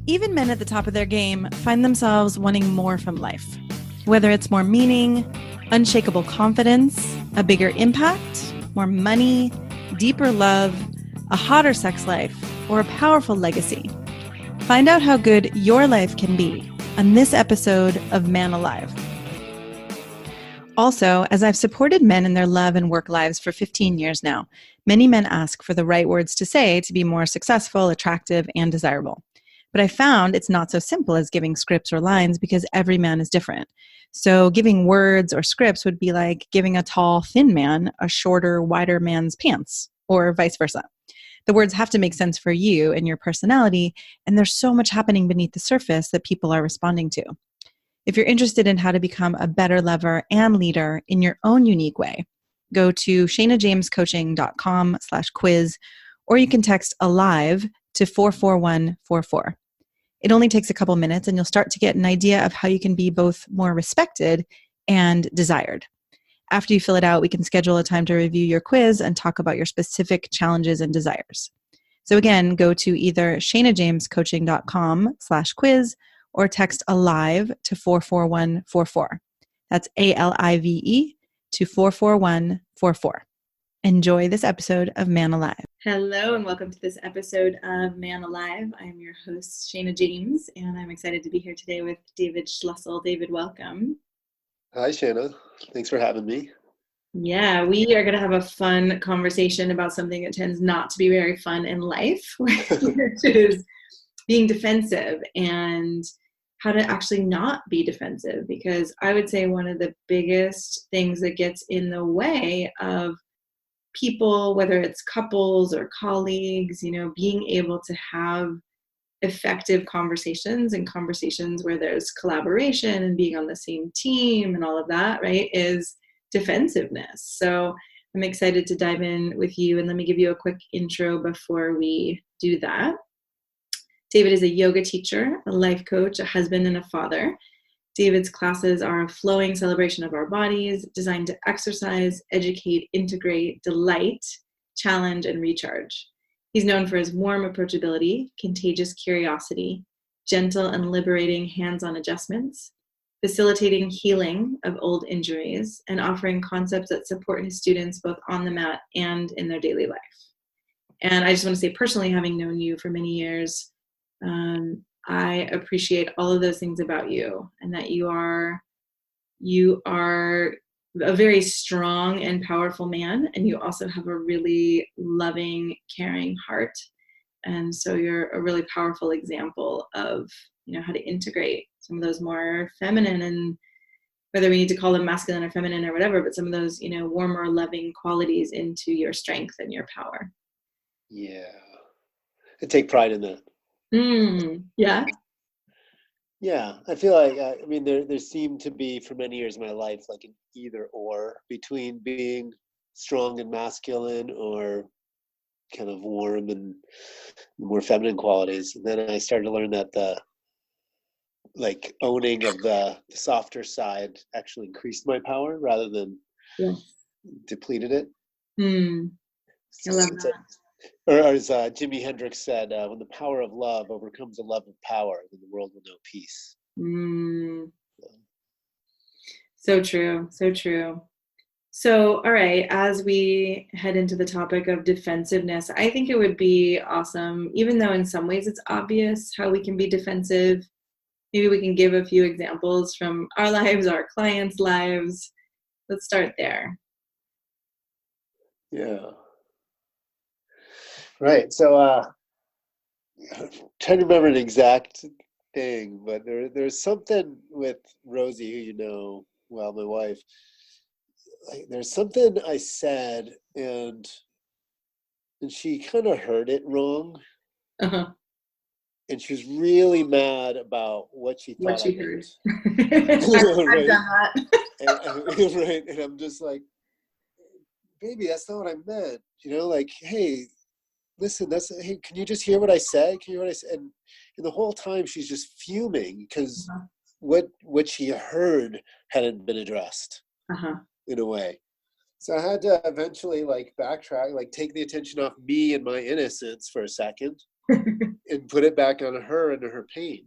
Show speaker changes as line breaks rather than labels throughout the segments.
Even men at the top of their game find themselves wanting more from life. Whether it's more meaning, unshakable confidence, a bigger impact, more money, deeper love, a hotter sex life, or a powerful legacy. Find out how good your life can be on this episode of Man Alive. Also, as I've supported men in their love and work lives for 15 years now, many men ask for the right words to say to be more successful, attractive, and desirable. But I found it's not so simple as giving scripts or lines because every man is different. So giving words or scripts would be like giving a tall, thin man a shorter, wider man's pants, or vice versa. The words have to make sense for you and your personality, and there's so much happening beneath the surface that people are responding to. If you're interested in how to become a better lover and leader in your own unique way, go to shanajamescoaching.com/quiz, or you can text ALIVE to 44144. It only takes a couple minutes and you'll start to get an idea of how you can be both more respected and desired. After you fill it out, we can schedule a time to review your quiz and talk about your specific challenges and desires. So again, go to either shanajamescoaching.com/quiz or text ALIVE to 44144. That's ALIVE to 44144. Enjoy this episode of Man Alive. Hello, and welcome to this episode of Man Alive. I'm your host, Shana James, and I'm excited to be here today with David Schlussel. David, welcome.
Hi, Shana. Thanks for having me.
Yeah, we are going to have a fun conversation about something that tends not to be very fun in life, which is being defensive and how to actually not be defensive. Because I would say one of the biggest things that gets in the way of people, whether it's couples or colleagues, being able to have effective conversations and conversations where there's collaboration and being on the same team and all of that, right, is defensiveness. So I'm excited to dive in with you, and let me give you a quick intro before we do that. David is a yoga teacher, a life coach, a husband, and a father. David's classes are a flowing celebration of our bodies, designed to exercise, educate, integrate, delight, challenge, and recharge. He's known for his warm approachability, contagious curiosity, gentle and liberating hands-on adjustments, facilitating healing of old injuries, and offering concepts that support his students both on the mat and in their daily life. And I just want to say, personally, having known you for many years, I appreciate all of those things about you, and that you are a very strong and powerful man, and you also have a really loving, caring heart. And so you're a really powerful example of, how to integrate some of those more feminine, and whether we need to call them masculine or feminine or whatever, but some of those, warmer, loving qualities into your strength and your power.
Yeah. I take pride in that.
Yeah.
Yeah. I feel like, there seemed to be for many years in my life, like an either or between being strong and masculine or kind of warm and more feminine qualities. And then I started to learn that the owning of the softer side actually increased my power rather than depleted it.
I love that.
Or as Jimi Hendrix said, when the power of love overcomes the love of power, then the world will know peace.
So true. So true. So, all right, as we head into the topic of defensiveness, I think it would be awesome, even though in some ways it's obvious how we can be defensive. Maybe we can give a few examples from our lives, our clients' lives. Let's start there.
Yeah. Right. So I'm trying to remember an exact thing, but there's something with Rosie, who you know well, my wife. There's something I said, and she kind of heard it wrong.
Uh-huh.
And she was really mad about what she thought
I
heard.
I've done that.
Right. And I'm just like, baby, that's not what I meant. Hey, listen, hey, can you just hear what I said? Can you hear what I said? And the whole time she's just fuming because what she heard hadn't been addressed in a way. So I had to eventually backtrack, take the attention off me and my innocence for a second. and put it back on her and her pain.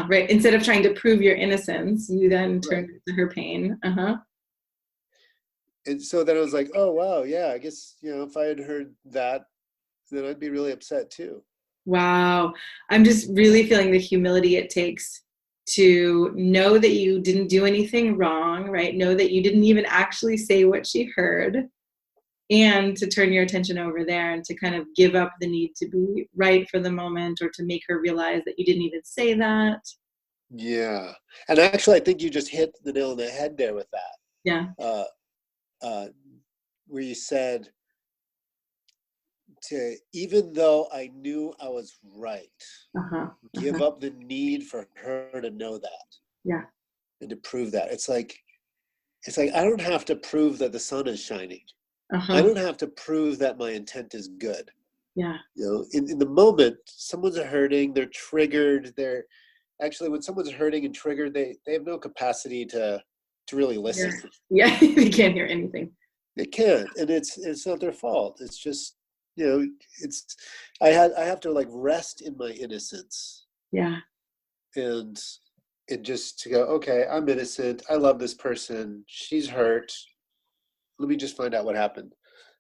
Right. Instead of trying to prove your innocence, you then
Right.
turned to her pain.
And so then I was like, oh, wow, yeah, I guess, if I had heard that, then I'd be really upset too.
Wow. I'm just really feeling the humility it takes to know that you didn't do anything wrong, right? Know that you didn't even actually say what she heard, and to turn your attention over there and to kind of give up the need to be right for the moment, or to make her realize that you didn't even say that.
Yeah. And actually, I think you just hit the nail on the head there with that.
Yeah.
Where you said, even though I knew I was right, give up the need for her to know that.
Yeah.
And to prove that. It's like I don't have to prove that the sun is shining. I don't have to prove that my intent is good.
Yeah.
In the moment, someone's hurting, they're triggered, actually, when someone's hurting and triggered, they have no capacity to really listen.
Yeah. They can't hear anything.
They can't, and it's not their fault. It's just, I have to rest in my innocence.
Yeah.
And just to go, okay, I'm innocent. I love this person. She's hurt. Let me just find out what happened,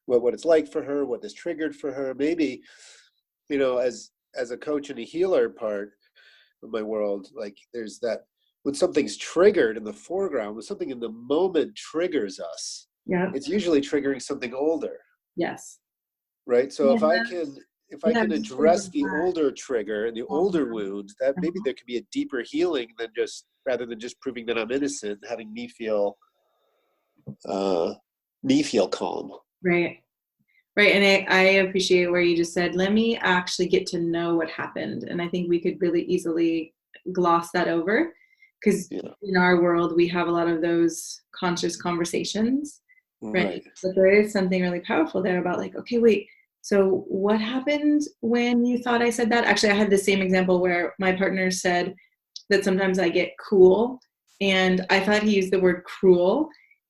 what it's like for her, what this triggered for her. Maybe, as a coach and a healer part of my world, there's that when something's triggered in the foreground, when something in the moment triggers us, it's usually triggering something older.
Yes.
Right. So if I can address the older trigger and the older wound, that maybe there could be a deeper healing rather than just proving that I'm innocent, having me feel calm.
Right. Right. And I appreciate where you just said, let me actually get to know what happened. And I think we could really easily gloss that over, because in our world, we have a lot of those conscious conversations. Right. But there is something really powerful there about okay, wait, so what happened when you thought I said that? Actually, I had the same example where my partner said that sometimes I get cool, and I thought he used the word cruel.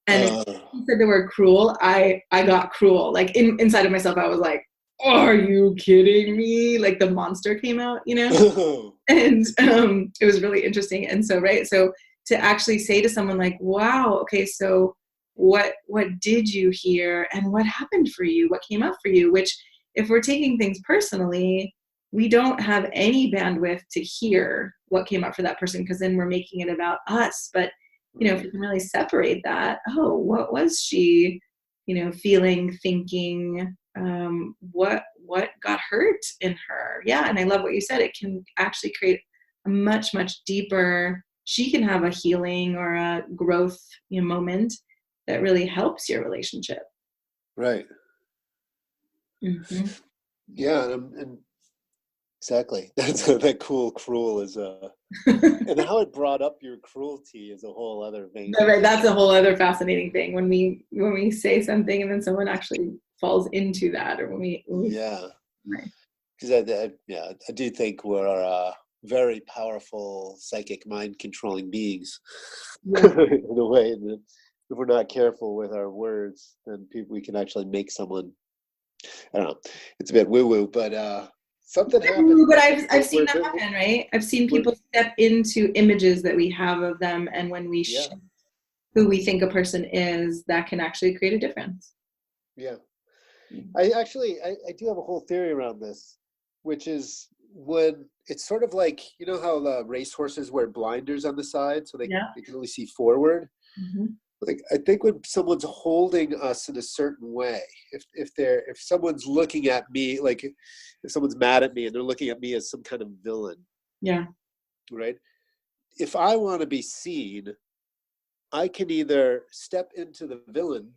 And he said the word cruel, I got cruel. Inside of myself, I was like, are you kidding me? The monster came out, And it was really interesting. And so, right. So to actually say to someone wow, okay, so what did you hear, and what happened for you? What came up for you? Which, if we're taking things personally, we don't have any bandwidth to hear what came up for that person, because then we're making it about us. But if we can really separate that, what was she, feeling, thinking, what got hurt in her? Yeah. And I love what you said. It can actually create a much, much deeper, she can have a healing or a growth moment that really helps your relationship.
Right. Yeah. And exactly. That cruel is and how it brought up your cruelty is a whole other thing.
Right, that's a whole other fascinating thing when we say something and then someone actually falls into that, or when we
right. Because I do think we're very powerful psychic mind controlling beings in a way that if we're not careful with our words, then we can actually make someone, I don't know, it's a bit woo woo, but something happens.
But I've seen that happen, right? I've seen people step into images that we have of them, and when we shift who we think a person is, that can actually create a difference.
Yeah. I do have a whole theory around this, which is when it's sort of like, how racehorses wear blinders on the side so they can only see forward. I think when someone's holding us in a certain way, if someone's looking at me, if someone's mad at me and they're looking at me as some kind of villain. Yeah. Right. If I want to be seen, I can either step into the villain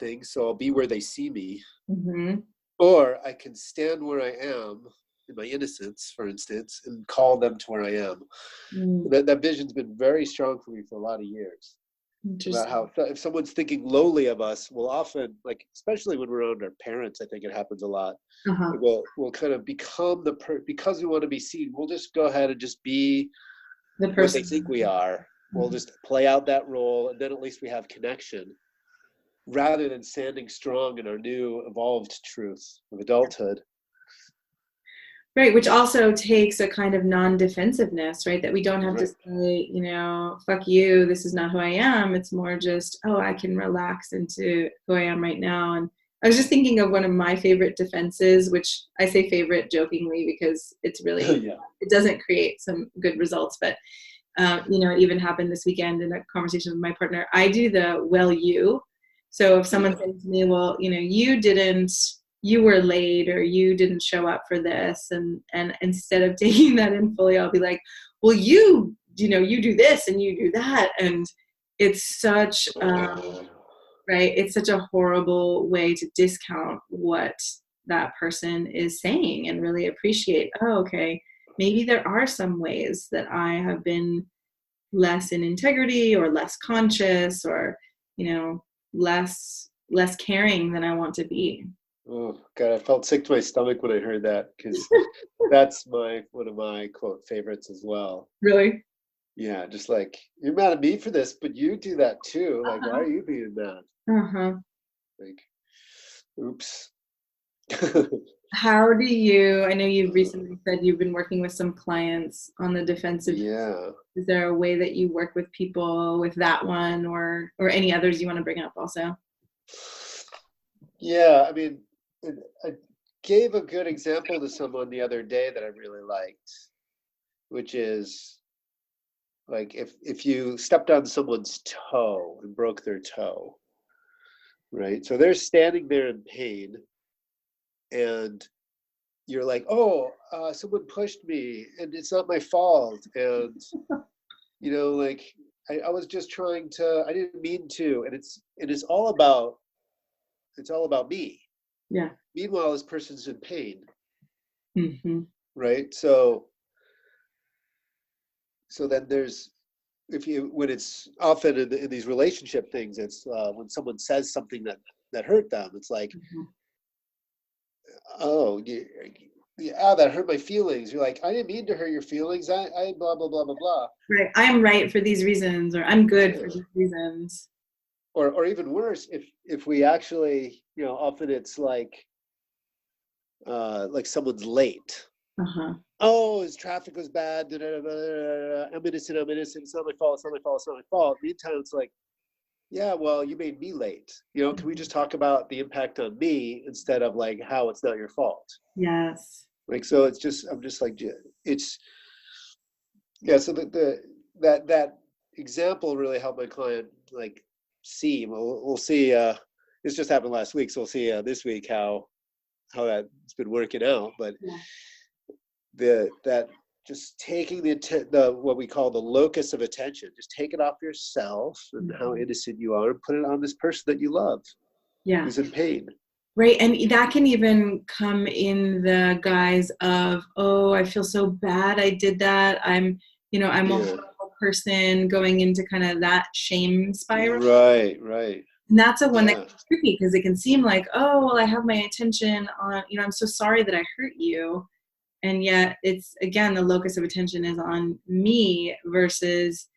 thing, so I'll be where they see me, or I can stand where I am in my innocence, for instance, and call them to where I am. That vision's been very strong for me for a lot of years. About how if someone's thinking lowly of us, we'll often, especially when we're around our parents, I think it happens a lot. We'll kind of become because we want to be seen, we'll just go ahead and just be the person what they think we are. We'll just play out that role, and then at least we have connection, rather than standing strong in our new evolved truth of adulthood.
Right, which also takes a kind of non-defensiveness, right? That we don't have to
Right.
say, fuck you, this is not who I am. It's more just, oh, I can relax into who I am right now. And I was just thinking of one of my favorite defenses, which I say favorite jokingly because it's really,
Yeah.
it doesn't create some good results. But, it even happened this weekend in a conversation with my partner. I do the, well, you. So if someone's saying to me, well, you were late or you didn't show up for this, and instead of taking that in fully, I'll be like, well, you do this and you do that. And it's such right, it's such a horrible way to discount what that person is saying and really appreciate, oh, okay, maybe there are some ways that I have been less in integrity or less conscious or less caring than I want to be.
Oh God, I felt sick to my stomach when I heard that, because that's one of my quote favorites as well.
Really?
Yeah, just like, you're mad at me for this, but you do that too. Like, why are you being mad?
Uh-huh.
Like, oops.
How do you, I know you've recently said you've been working with some clients on the defensive.
Yeah.
Is there a way that you work with people with that one or any others you want to bring up also?
Yeah, I mean, I gave a good example to someone the other day that I really liked, which is like, if you stepped on someone's toe and broke their toe, right? So they're standing there in pain, and you're like, oh, someone pushed me and it's not my fault. And, like, I was just trying to, I didn't mean to. And it's all about me.
Yeah.
Meanwhile, this person's in pain.
Mm-hmm.
Right. So then there's, when it's often in these relationship things, it's when someone says something that hurt them, it's like,
Mm-hmm.
oh, yeah, that hurt my feelings. You're like, I didn't mean to hurt your feelings. I blah, blah, blah, blah, blah.
Right. I'm right for these reasons, or I'm good for these reasons.
Or even worse, if we actually, often it's like someone's late.
Uh-huh.
Oh, his traffic was bad. Da, da, da, da, da. I'm innocent. It's not my fault. It's not my fault. It's not my fault. Meantime, it's like, yeah, well, you made me late. Can we just talk about the impact on me instead of like how it's not your fault?
Yes.
Like, so it's just, I'm just like, it's, yeah. So that example really helped my client like see. We'll see. This just happened last week, so we'll see this week how that's been working out. But that just taking the what we call the locus of attention, just take it off yourself and how innocent you are, and put it on this person that you love, who's in pain.
Right. And that can even come in the guise of, oh, I feel so bad I did that. I'm a horrible person, going into kind of that shame spiral.
Right.
And that's the one that's tricky, because it can seem like, oh, well, I have my attention on, I'm so sorry that I hurt you. And yet it's, again, the locus of attention is on me versus,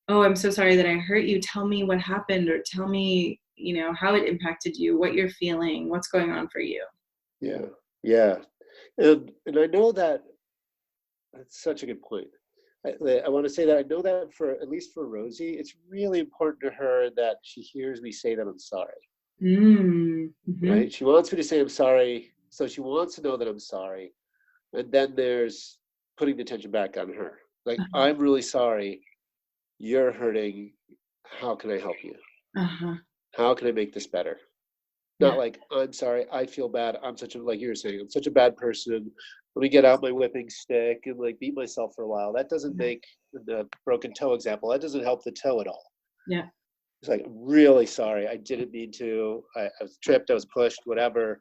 oh, I'm so sorry that I hurt you. Tell me what happened, or tell me, how it impacted you, what you're feeling, what's going on for you.
Yeah. And I know that's such a good point. I want to say that I know that at least for Rosie, it's really important to her that she hears me say that I'm sorry.
Mm-hmm.
Right? She wants me to say I'm sorry, so she wants to know that I'm sorry. And then there's putting the attention back on her. Like, I'm really sorry. You're hurting. How can I help you? How can I make this better? Not like, I'm sorry, I feel bad. I'm like you were saying, I'm such a bad person. Let me get out my whipping stick and like beat myself for a while. That doesn't make the broken toe example. That doesn't help the toe at all.
Yeah.
It's like, I'm really sorry. I didn't mean to. I was tripped. I was pushed. Whatever.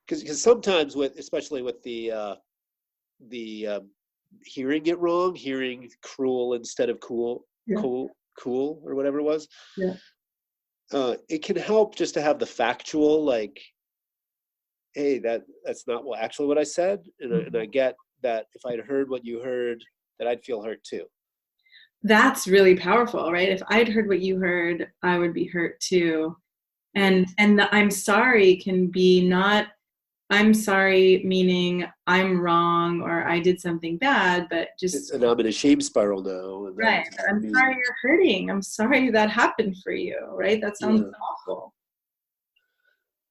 Because sometimes especially with the hearing it wrong, hearing cruel instead of cool, or whatever it was.
Yeah.
It can help just to have the factual, like, hey, that's not actually what I said, and I get that if I'd heard what you heard, that I'd feel hurt too.
That's really powerful, right? If I'd heard what you heard, I would be hurt too. And the I'm sorry can be not I'm sorry, meaning I'm wrong or I did something bad, but just
And I'm in a shame spiral now. And
right. But I'm sorry you're hurting. I'm sorry that happened for you, right? That sounds
yeah,
awful.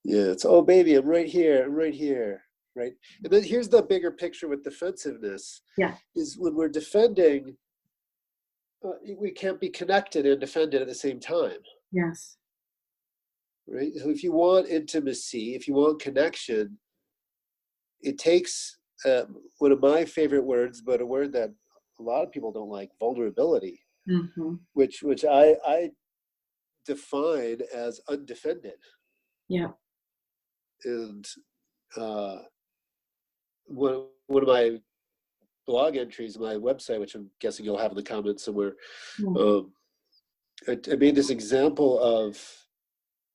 yeah. It's, oh, baby, I'm right here. I'm right here. Right. And then here's the bigger picture with defensiveness
Yeah.
is when we're defending, we can't be connected and defended at the same time.
Yes.
Right. So if you want intimacy, if you want connection, it takes one of my favorite words, but a word that a lot of people don't like, vulnerability,
Mm-hmm.
which I define as undefended.
Yeah.
And uh, one of my blog entries, my website, which I'm guessing you'll have in the comments somewhere,
Yeah.
I made this example of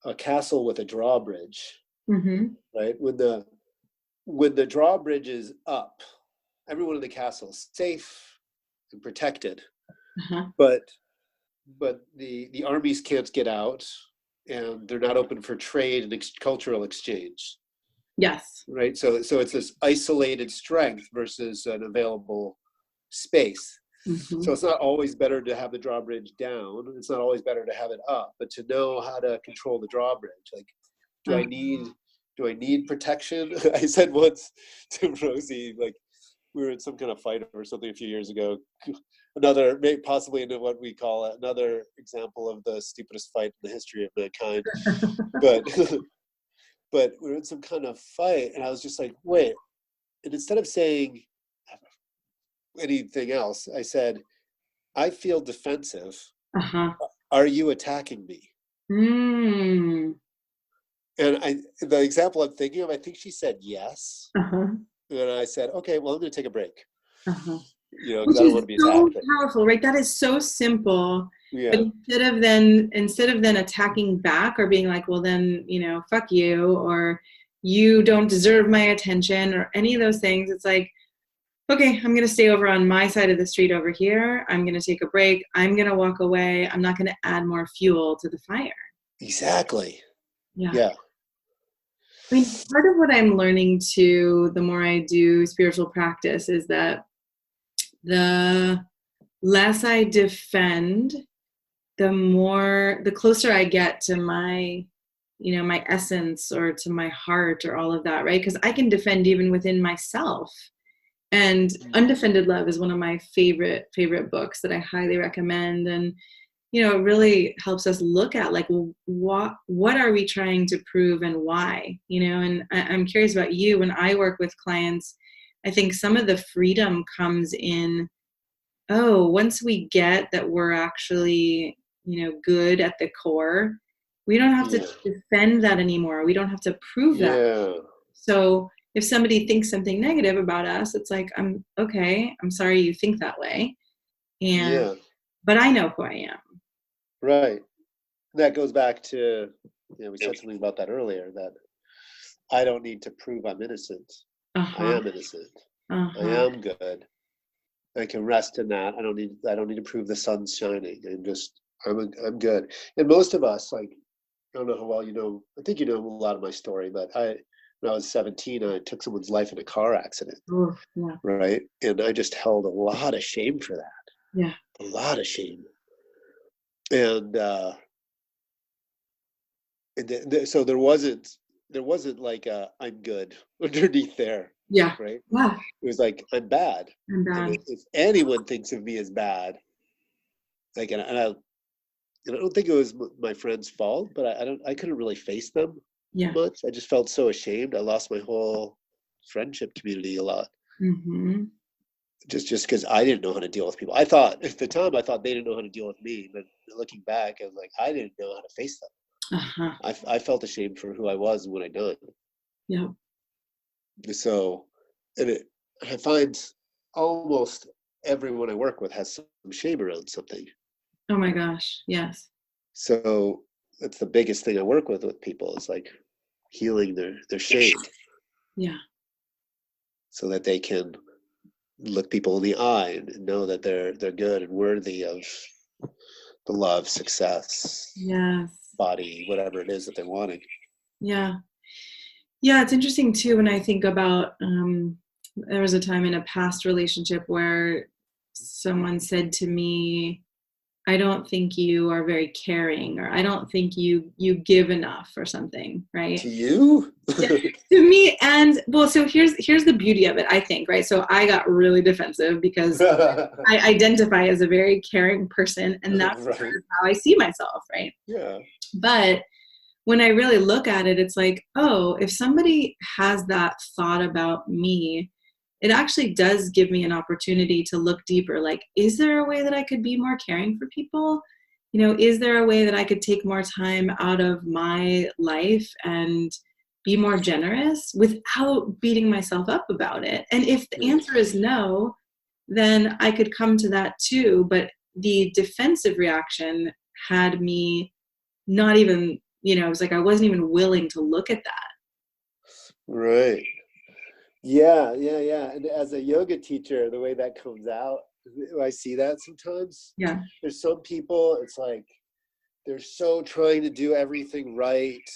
a castle with a drawbridge,
Mm-hmm.
right? When the drawbridge is up, everyone in the castle is safe and protected,
Uh-huh.
but the armies can't get out, and they're not open for trade and cultural exchange.
Yes.
Right, so it's this isolated strength versus an available space.
Mm-hmm.
So it's not always better to have the drawbridge down. It's not always better to have it up, but to know how to control the drawbridge. Like, do I need protection? I said once to Rosie, like, we were in some kind of fight or something a few years ago. Another, possibly into what we call another example of the stupidest fight in the history of mankind. But but we were in some kind of fight, and I was just like, wait. And instead of saying anything else, I said, I feel defensive.
Uh-huh.
Are you attacking me?
Mm.
And the example I'm thinking of, I think she said yes.
Uh-huh.
And I said, okay, well, I'm going to take a break.
Uh-huh.
Because
Which
I don't
is
want to be
so
attacked.
powerful, right? That is so simple. But
Yeah.
instead of then attacking back or being like, well then, fuck you, or you don't deserve my attention or any of those things, it's like, okay, I'm gonna stay over on my side of the street over here. I'm gonna take a break. I'm gonna walk away. I'm not gonna add more fuel to the fire.
Exactly.
Yeah.
Yeah.
I mean, part of what I'm learning too, the more I do spiritual practice, is that the less I defend, the closer I get to my, my essence or to my heart or all of that, right? Because I can defend even within myself. And Undefended Love is one of my favorite books that I highly recommend. And, it really helps us look at like, well, what are we trying to prove and why, and I'm curious about you. When I work with clients, I think some of the freedom comes in, once we get that we're actually, good at the core, we don't have to defend that anymore. We don't have to prove that. So if somebody thinks something negative about us, it's like, I'm sorry you think that way. But I know who I am.
Right. That goes back to, we said something about that earlier, that I don't need to prove I'm innocent.
Uh-huh.
I am innocent.
Uh-huh.
I am good. I can rest in that. I don't need to prove the sun's shining. I'm good. And most of us, like, I don't know how well you know, I think you know a lot of my story, but when I was 17, I took someone's life in a car accident.
Ooh, yeah.
Right. And I just held a lot of shame for that.
Yeah.
A lot of shame. And so there wasn't like I'm good underneath there.
Yeah.
Right.
Yeah.
It was like, I'm bad.
I'm bad.
And if anyone thinks of me as bad, like, and I don't think it was my friend's fault, but I couldn't really face them much. I just felt so ashamed. I lost my whole friendship community a lot.
Mm-hmm.
Just because I didn't know how to deal with people. I thought at the time they didn't know how to deal with me, but looking back, I was like, I didn't know how to face them.
Uh-huh.
I felt ashamed for who I was and what I'd done.
Yeah.
So, I find almost everyone I work with has some shame around something.
Oh my gosh, yes.
So that's the biggest thing I work with people, is like healing their shame.
Yeah.
So that they can look people in the eye and know that they're good and worthy of the love, success,
yes,
body, whatever it is that they're wanting.
Yeah. Yeah, it's interesting too when I think about there was a time in a past relationship where someone said to me, I don't think you are very caring, or I don't think you give enough or something,
To
right?
you?
Yeah, to me. And well, so here's the beauty of it, I think, right? So I got really defensive because I identify as a very caring person, and that's
Right.
how I see myself, right?
Yeah.
But when I really look at it, it's like, oh, if somebody has that thought about me, it actually does give me an opportunity to look deeper. Like, is there a way that I could be more caring for people? Is there a way that I could take more time out of my life and be more generous without beating myself up about it? And if the
Right.
answer is no, then I could come to that too. But the defensive reaction had me not even, it was like I wasn't even willing to look at that.
Right. Yeah, yeah, yeah. And as a yoga teacher, the way that comes out, I see that sometimes.
Yeah.
There's some people, it's like they're so trying to do everything right.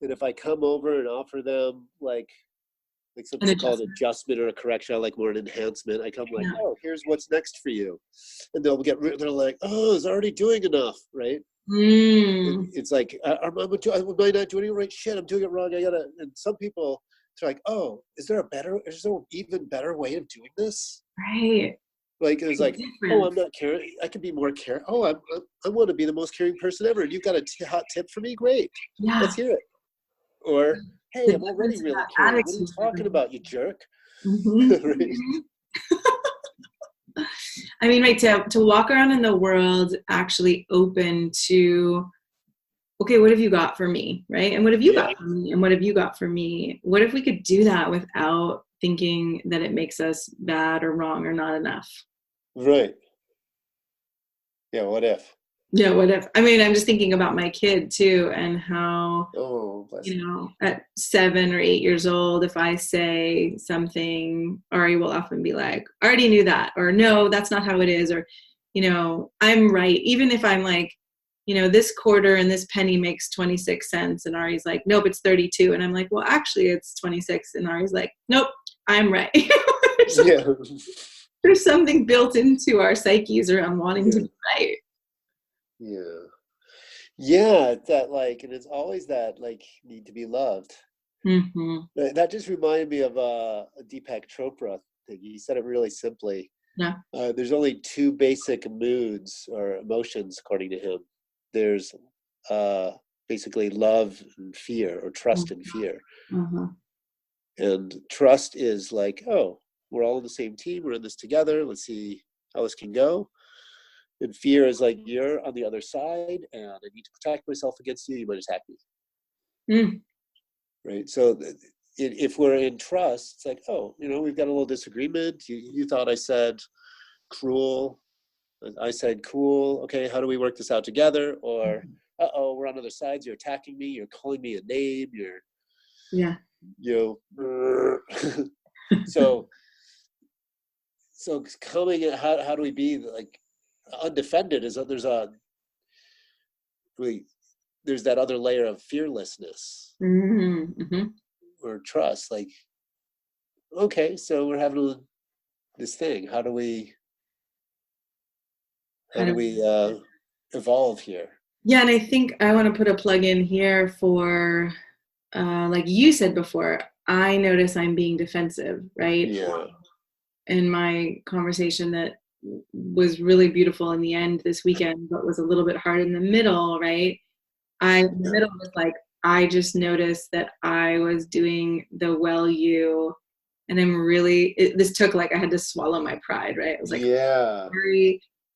And if I come over and offer them like some
An
people call it
adjustment.
adjustment or a correction, I like more an enhancement. I come like,
Yeah.
oh, here's what's next for you. And they're like, oh, it's already doing enough, right?
Mm.
It's like, am I not doing it right? Shit, I'm doing it wrong. And some people, it's like, oh, is there an even better way of doing this?
Right.
Like, it's like, oh,
Different.
I'm not caring. I can be more caring. Oh, I want to be the most caring person ever. And you've got a hot tip for me? Great.
Yeah.
Let's hear it. Or, hey,
The
I'm already
difference in
really
that
caring. What are you
attitude.
talking about, you jerk?
Mm-hmm.
Right?
I mean, right, to walk around in the world actually open to, okay, what have you got for me, right? And what have you
Yeah.
got for me? And what have you got for me? What if we could do that without thinking that it makes us bad or wrong or not enough?
Right. Yeah, what if?
Yeah, what if? I mean, I'm just thinking about my kid too, and how,
Oh, bless you.
at 7 or 8 years old, if I say something, Ari will often be like, I already knew that, or no, that's not how it is, or, I'm right. Even if I'm like, this quarter and this penny makes 26 cents, and Ari's like, nope, it's 32. And I'm like, well, actually it's 26. And Ari's like, nope, I'm right.
Yeah.
There's something built into our psyches around wanting to
Yeah.
be right.
Yeah. Yeah, it's that and it's always that need to be loved.
Mm-hmm.
That just reminded me of a Deepak Chopra thing. He said it really simply.
Yeah.
There's only two basic moods or emotions, according to him. There's basically love and fear, or trust and fear.
Mm-hmm.
And trust is like, oh, we're all on the same team. We're in this together. Let's see how this can go. And fear is like, you're on the other side, and I need to protect myself against you. You might attack me.
Mm.
Right. So if we're in trust, it's like, oh, we've got a little disagreement. You thought I said cruel. I said cool. Okay, how do we work this out together? Or, we're on other sides. You're attacking me. You're calling me a name.
Yeah.
So coming at how do we be like undefended is that there's that other layer of fearlessness.
Mm-hmm.
Or trust, like, okay, so we're having this thing. How do we evolve here?
Yeah, and I think I want to put a plug in here for, like you said before, I notice I'm being defensive, right?
Yeah.
In my conversation that was really beautiful in the end this weekend, but was a little bit hard in the middle, right? In the middle was like, I just noticed that I was doing the and I'm really, this took I had to swallow my pride, right? I was like,
yeah.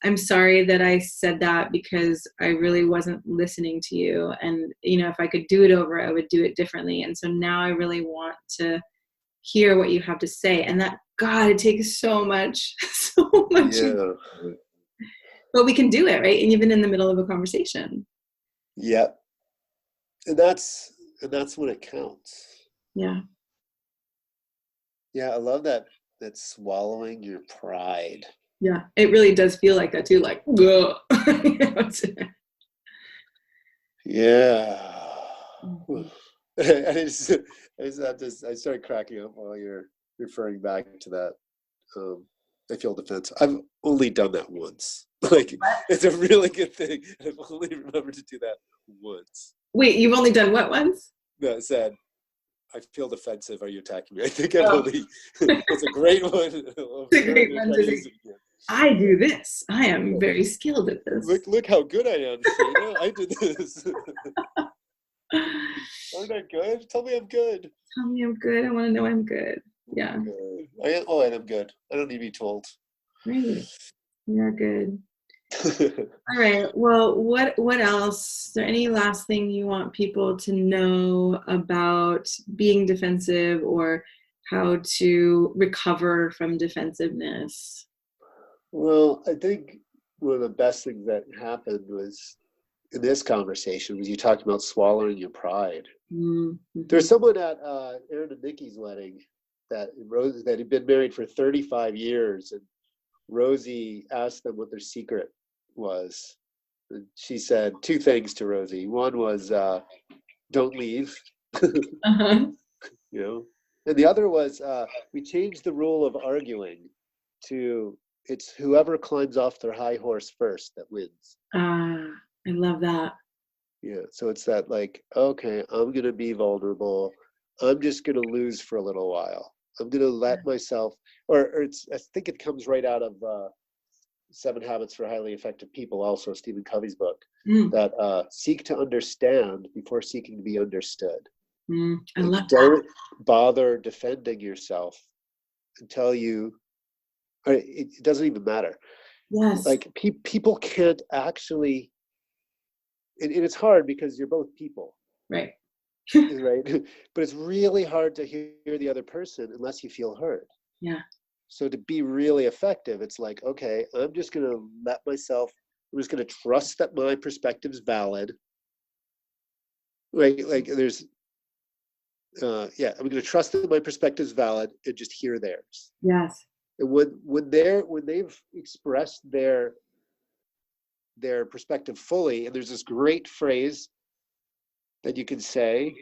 I'm sorry that I said that because I really wasn't listening to you. And, if I could do it over, I would do it differently. And so now I really want to hear what you have to say. And that, God, it takes so much.
Yeah.
But we can do it, right? And even in the middle of a conversation.
Yeah. And that's when it counts.
Yeah.
Yeah, I love that swallowing your pride.
Yeah, it really does feel like that too, like,
yeah. I started cracking up while you're referring back to that. I feel defense. I've only done that once. Like, it's a really good thing. I've only remembered to do that once.
Wait, you've only done what once?
That said, I feel defensive. Are you attacking me? I think I've only. It's a great one.
It's a great one to say. I do this. I am very skilled at this.
Look how good I am, Shana. I did this. Aren't I good? Tell me I'm good.
Tell me I'm good. I want to know I'm good. Yeah.
I'm good. I'm good. I don't need to be told.
Great. You're good. All right. Well, what else? Is there any last thing you want people to know about being defensive or how to recover from defensiveness?
Well, I think one of the best things that happened was in this conversation was you talked about swallowing your pride.
Mm-hmm.
There's someone at Aaron and Nikki's wedding that had been married for 35 years, and Rosie asked them what their secret was. And she said two things to Rosie. One was, don't leave,
Uh-huh.
you know, and the other was, we changed the rule of arguing to it's whoever climbs off their high horse first that wins.
I love that.
Yeah, so it's that like, okay, I'm gonna be vulnerable. I'm just gonna lose for a little while. I'm gonna let myself, or it's. I think it comes right out of 7 Habits for Highly Effective People, also Stephen Covey's book, that seek to understand before seeking to be understood.
I love
Don't
that.
bother defending yourself until you. Or it doesn't even matter.
Yes.
Like people can't actually. And it's hard because you're both people.
Right.
Right. But it's really hard to hear the other person unless you feel heard.
Yeah.
So to be really effective, it's like, okay, I'm just going to I'm just going to trust that my perspective's valid. Right. Like there's, I'm going to trust that my perspective's valid and just hear theirs.
Yes.
And when they've expressed their perspective fully, and there's this great phrase that you can say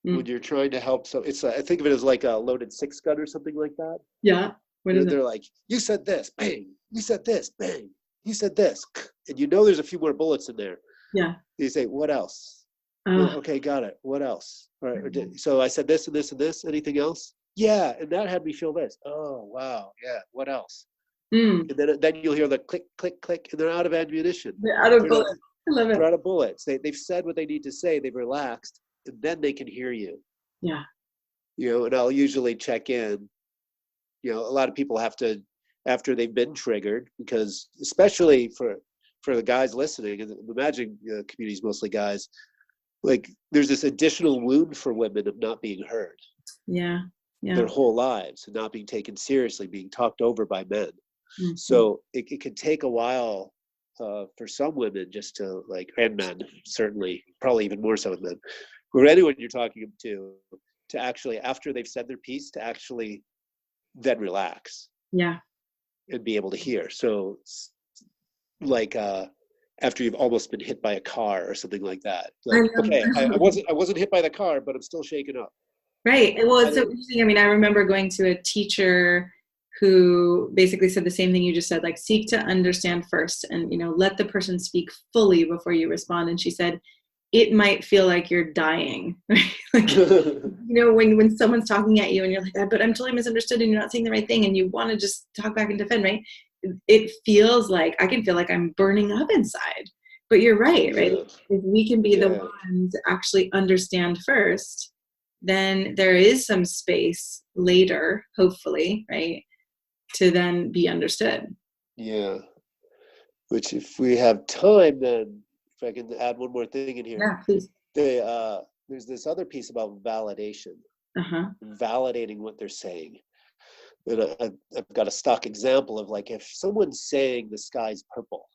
when you're trying to help. So it's I think of it as like a loaded 6 gun or something like that.
Yeah. What is
They're like, you said this, bang. You said this, bang. You said this, and there's a few more bullets in there.
Yeah.
You say, what else? Okay, got it. What else? All right. So I said this and this and this. Anything else? Yeah, and that had me feel this. Oh wow, yeah. What else? And then you'll hear the click, click, click, and they're out of ammunition.
They're out of bullets. I love it.
They're out of bullets. They've said what they need to say. They've relaxed, and then they can hear you.
Yeah.
And I'll usually check in. A lot of people have to, after they've been triggered, because especially for the guys listening, and imagine the community's mostly guys, like there's this additional wound for women of not being heard.
Yeah. Yeah.
Their whole lives and not being taken seriously, being talked over by men.
Mm-hmm.
So it can take a while for some women just to and men, certainly, probably even more so with men, or anyone you're talking to actually, after they've said their piece, to actually then relax.
Yeah.
And be able to hear. So after you've almost been hit by a car or something like that. I wasn't hit by the car, but I'm still shaken up.
Right. Well, it's so interesting. I mean, I remember going to a teacher who basically said the same thing you just said, like seek to understand first and, let the person speak fully before you respond. And she said, it might feel like you're dying, right? Like, when someone's talking at you and you're like, but I'm totally misunderstood and you're not saying the right thing and you want to just talk back and defend, right? It feels like, I can feel like I'm burning up inside, but you're right? If we can be the ones to actually understand first, then there is some space later, hopefully, right, to then be understood.
Yeah. Which if we have time, then if I can add one more thing in here.
Yeah, please.
There's this other piece about validation.
Uh-huh.
Validating what they're saying. And I've got a stock example of if someone's saying the sky's purple.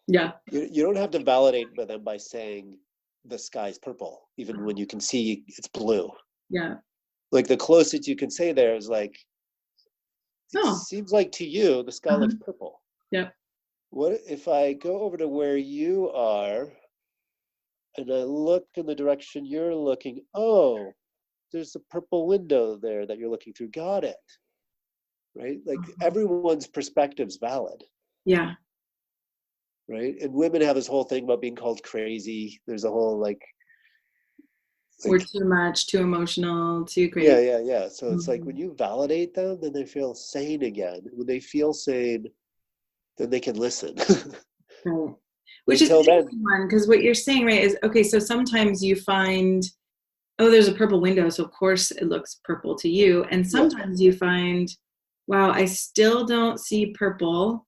Yeah.
You don't have to validate them by saying the sky's purple, even when you can see it's blue.
Yeah.
The closest you can say there is it seems like to you the sky looks purple.
Yeah.
What if I go over to where you are and I look in the direction you're looking. Oh, there's a purple window there that you're looking through. Got it. Right? Like everyone's perspective's valid.
Yeah.
Right? And women have this whole thing about being called crazy. There's a whole like
Or too much, too emotional, too crazy.
Yeah. So it's like when you validate them, then they feel sane again. When they feel sane, then they can listen.
Right. Which is an interesting one, because what you're saying, right, is, okay, so sometimes you find, oh, there's a purple window, so of course it looks purple to you. And sometimes you find, wow, I still don't see purple,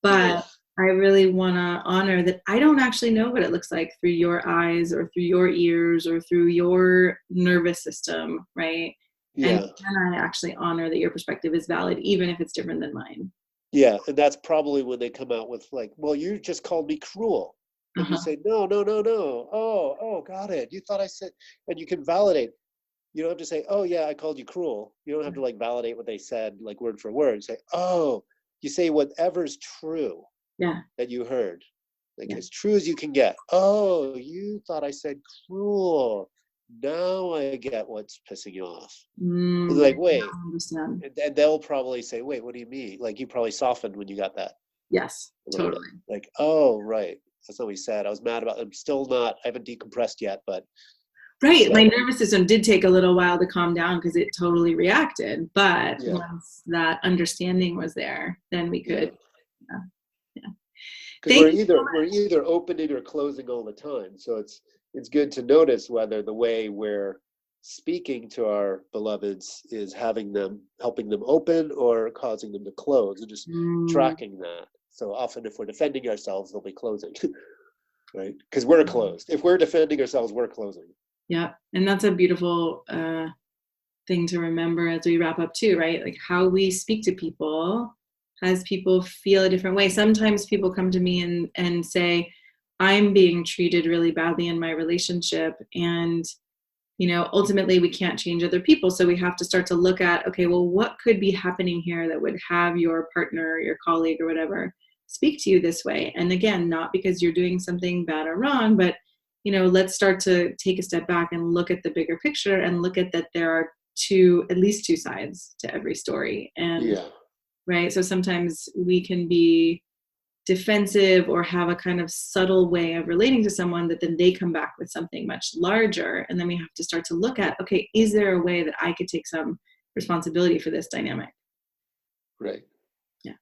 but I really want to honor that I don't actually know what it looks like through your eyes or through your ears or through your nervous system, right? Yeah. And can I actually honor that your perspective is valid, even if it's different than mine?
Yeah, and that's probably when they come out with like, well, you just called me cruel. And you say, no. Oh, got it. You thought I said, and you can validate. You don't have to say, oh yeah, I called you cruel. You don't have to like validate what they said, like word for word. Say, oh, you say whatever's true. That you heard, like as true as you can get. Oh, you thought I said cruel. Now I get what's pissing you off. It's like, wait, and they'll probably say, wait, what do you mean? Like you probably softened when you got that.
Yes, totally.
Like, oh, right. That's what we said. I was mad about it. I'm still not, I haven't decompressed yet, but.
Right. So, my nervous system did take a little while to calm down because it totally reacted. But once that understanding was there, then we could.
Because we're either opening or closing all the time. So it's good to notice whether the way we're speaking to our beloveds is helping them open or causing them to close, and just tracking that. So often if we're defending ourselves, they'll be closing, right? Because we're closed. If we're defending ourselves, we're closing.
Yeah. And that's a beautiful thing to remember as we wrap up too, right? Like how we speak to people has people feel a different way. Sometimes people come to me and say, I'm being treated really badly in my relationship. And, ultimately we can't change other people. So we have to start to look at, okay, well, what could be happening here that would have your partner, your colleague or whatever speak to you this way? And again, not because you're doing something bad or wrong, but, let's start to take a step back and look at the bigger picture and look at that there are at least two sides to every story. And right. So sometimes we can be defensive or have a kind of subtle way of relating to someone that then they come back with something much larger. And then we have to start to look at, okay, is there a way that I could take some responsibility for this dynamic?
Right.
Yeah.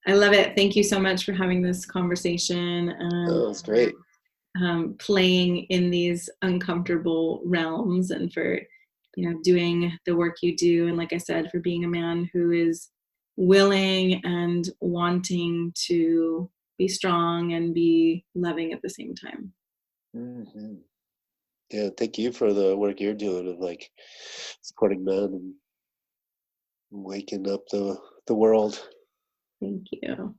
I love it. Thank you so much for having this conversation.
That's great.
Playing in these uncomfortable realms and for, doing the work you do. And like I said, for being a man who is willing and wanting to be strong and be loving at the same time.
Mm-hmm. Yeah, thank you for the work you're doing of like supporting men and waking up the world.
Thank you.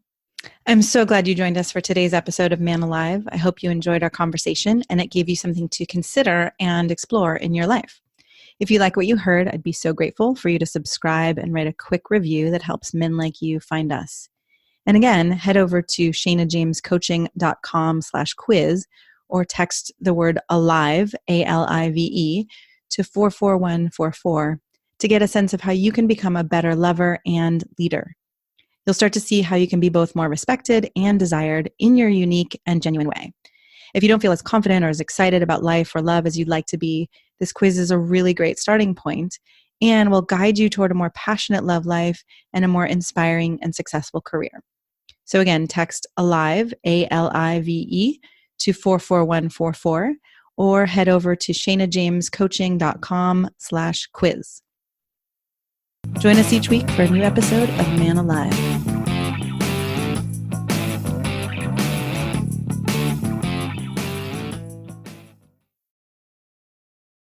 I'm so glad you joined us for today's episode of Man Alive. I hope you enjoyed our conversation and it gave you something to consider and explore in your life. If you like what you heard, I'd be so grateful for you to subscribe and write a quick review that helps men like you find us. And again, head over to ShanaJamesCoaching.com/quiz or text the word ALIVE, ALIVE, to 44144 to get a sense of how you can become a better lover and leader. You'll start to see how you can be both more respected and desired in your unique and genuine way. If you don't feel as confident or as excited about life or love as you'd like to be, this quiz is a really great starting point and will guide you toward a more passionate love life and a more inspiring and successful career. So again, text ALIVE, ALIVE, to 44144 or head over to ShanaJamesCoaching.com/quiz. Join us each week for a new episode of Man Alive.